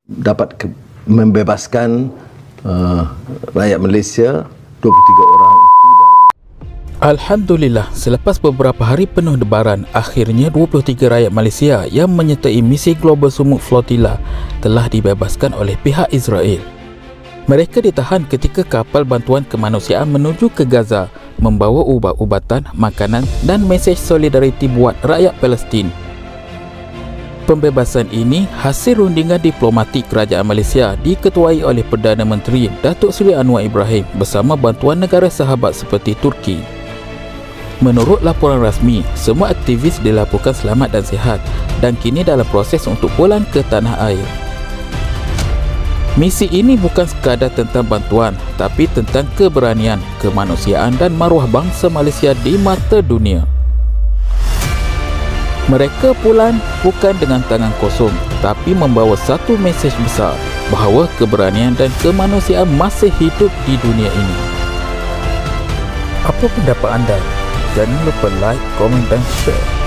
dapat membebaskan rakyat Malaysia 23 orang itu dari... Alhamdulillah, selepas beberapa hari penuh debaran, akhirnya 23 rakyat Malaysia yang menyertai misi Global Sumut Flotilla telah dibebaskan oleh pihak Israel. Mereka ditahan ketika kapal bantuan kemanusiaan menuju ke Gaza membawa ubat-ubatan, makanan dan mesej solidariti buat rakyat Palestin. Pembebasan ini hasil rundingan diplomatik kerajaan Malaysia diketuai oleh Perdana Menteri Datuk Seri Anwar Ibrahim bersama bantuan negara sahabat seperti Turki. Menurut laporan rasmi, semua aktivis dilaporkan selamat dan sihat dan kini dalam proses untuk pulang ke tanah air. Misi ini bukan sekadar tentang bantuan, tapi tentang keberanian, kemanusiaan dan maruah bangsa Malaysia di mata dunia. Mereka pulang bukan dengan tangan kosong, tapi membawa satu mesej besar bahawa keberanian dan kemanusiaan masih hidup di dunia ini. Apa pendapat anda? Jangan lupa like, komen dan share.